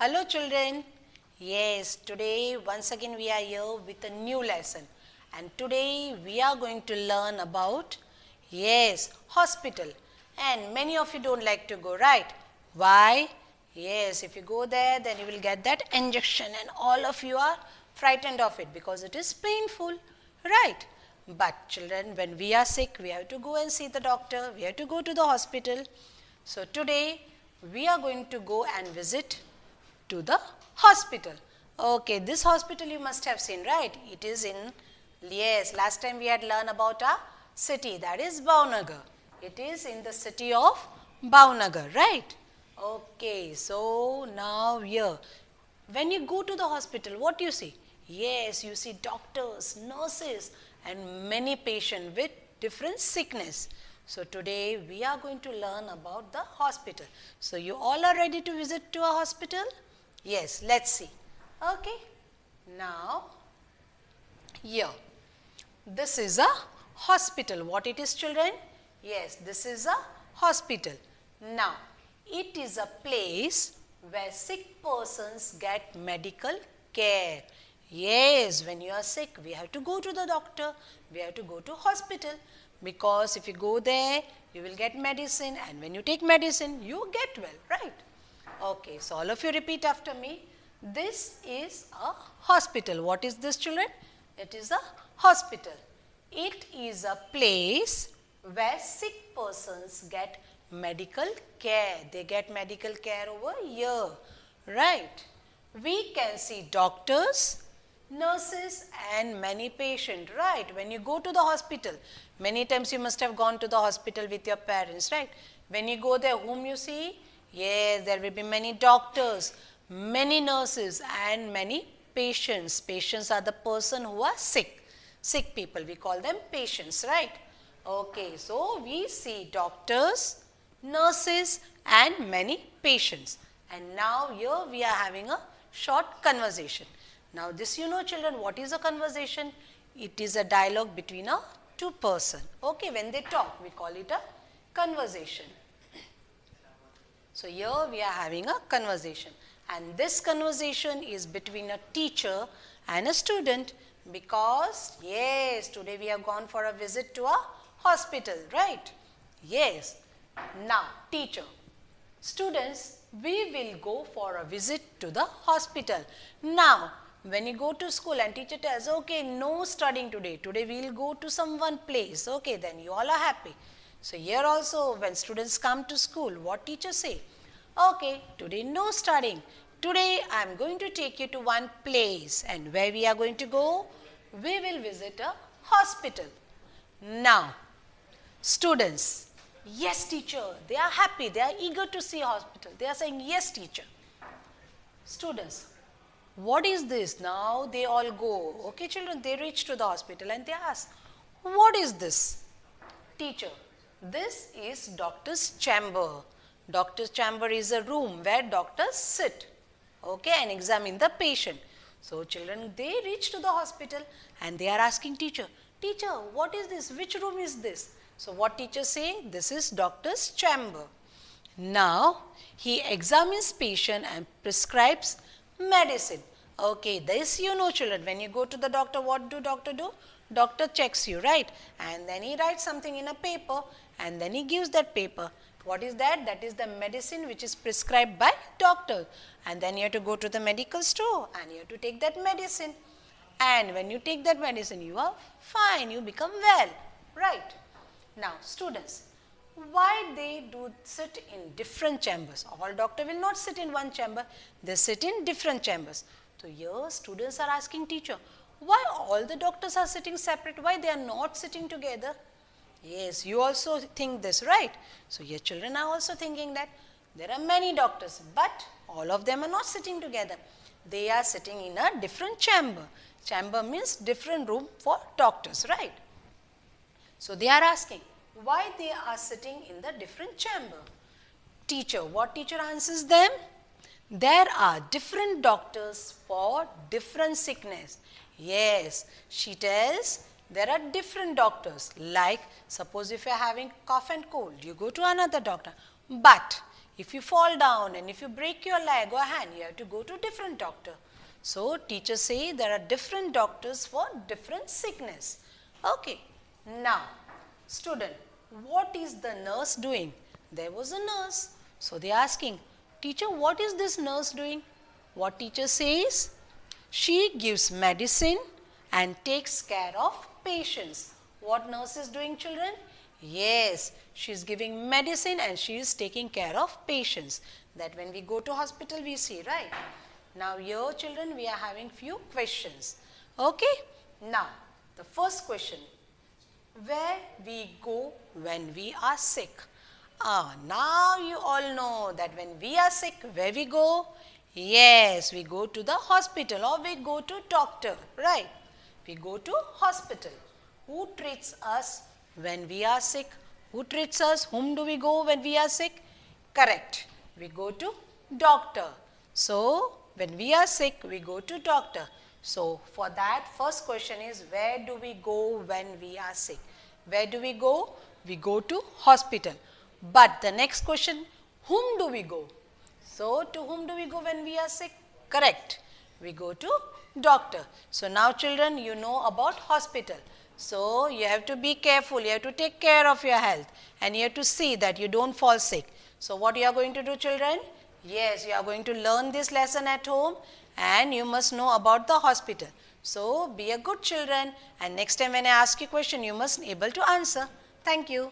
Hello children. Yes, today once again we are here with a new lesson and today we are going to learn about hospital, and many of you don't like to go, right? Why? Yes, if you go there then you will get that injection and all of you are frightened of it because it is painful, right? But children, when we are sick we have to go and see the doctor, we have to go to the hospital. So today we are going to go and visit to the hospital. Okay, this hospital you must have seen, right? It is in, last time we had learned about a city, that is Bhavnagar. It is in the city of Bhavnagar, right? Okay, so now here, when you go to the hospital, what do you see? Yes, you see doctors, nurses and many patients with different sickness. So today we are going to learn about the hospital. So you all are ready to visit to a hospital? Yes, let's see. Okay, now here, this is a hospital. What it is, children? Yes, this is a hospital. Now, it is a place where sick persons get medical care. Yes, when you are sick, we have to go to the doctor, we have to go to hospital, because if you go there, you will get medicine, and when you take medicine, you get well, right? Okay, so all of you repeat after me. This is a hospital. What is this, children? It is a hospital. It is a place where sick persons get medical care. They get medical care over here, right? We can see doctors, nurses and many patients, right? When you go to the hospital, many times you must have gone to the hospital with your parents, right? When you go there, whom you see? Yes, there will be many doctors, many nurses and many patients. Patients are the person who are sick. Sick people, we call them patients, right? Okay, so we see doctors, nurses and many patients. And now here we are having a short conversation. Now this, you know children, what is a conversation? It is a dialogue between a two person. Okay, when they talk, we call it a conversation. So here we are having a conversation, and this conversation is between a teacher and a student, because yes, today we have gone for a visit to a hospital, right? Yes. Now teacher, students, we will go for a visit to the hospital. Now when you go to school and teacher tells, okay, no studying today, today we will go to some one place, okay, then you all are happy. So here also when students come to school, what teachers say? Okay, today no studying. Today I am going to take you to one place, and where we are going to go? We will visit a hospital. Now, students, yes teacher, they are happy, they are eager to see hospital. They are saying, yes teacher. Students, what is this? Now they all go. Okay children, they reach to the hospital and they ask, what is this? Teacher, this is doctor's chamber. Doctor's chamber is a room where doctors sit, okay, and examine the patient. So children, they reach to the hospital and they are asking teacher, teacher, what is this? Which room is this? So what teacher say? This is doctor's chamber. Now he examines patient and prescribes medicine. Okay, this you know children, when you go to the doctor, what do doctor do? Doctor checks you, right? And then he writes something in a paper and then he gives that paper. What is that? That is the medicine which is prescribed by doctor. And then you have to go to the medical store and you have to take that medicine. And when you take that medicine, you are fine, you become well, right? Now students, why they do sit in different chambers? All doctor will not sit in one chamber, they sit in different chambers. So here students are asking teacher, why all the doctors are sitting separate? Why they are not sitting together? Yes, you also think this, right? So your children are also thinking that there are many doctors, but all of them are not sitting together. They are sitting in a different chamber. Chamber means different room for doctors, right? So they are asking, why they are sitting in the different chamber? Teacher, what teacher answers them? There are different doctors for different sickness. Yes, she tells there are different doctors. Like suppose if you are having cough and cold, you go to another doctor. But If you fall down and if you break your leg or hand, you have to go to different doctor. So teachers say there are different doctors for different sickness. Okay. Now, student, what is the nurse doing? There was a nurse. So they are asking, teacher, what is this nurse doing? What teacher says? She gives medicine and takes care of patients. What nurse is doing, children? Yes, she is giving medicine and she is taking care of patients. That when we go to hospital, we see, right? Now here, children, we are having few questions. Okay? Now, the first question, where we go when we are sick? Now you all know that when we are sick, where we go? Yes, we go to the hospital or we go to doctor, right? We go to hospital. Who treats us when we are sick? Who treats us? Whom do we go when we are sick? Correct. We go to doctor. So, when we are sick, we go to doctor. So, for that, first question is, where do we go when we are sick? Where do we go? We go to hospital. But the next question, whom do we go? So, to whom do we go when we are sick? Correct. We go to doctor. So, now children, you know about hospital. So, you have to be careful. You have to take care of your health and you have to see that you don't fall sick. So, what you are going to do, children? Yes, you are going to learn this lesson at home and you must know about the hospital. So, be a good children and next time when I ask you a question, you must be able to answer. Thank you.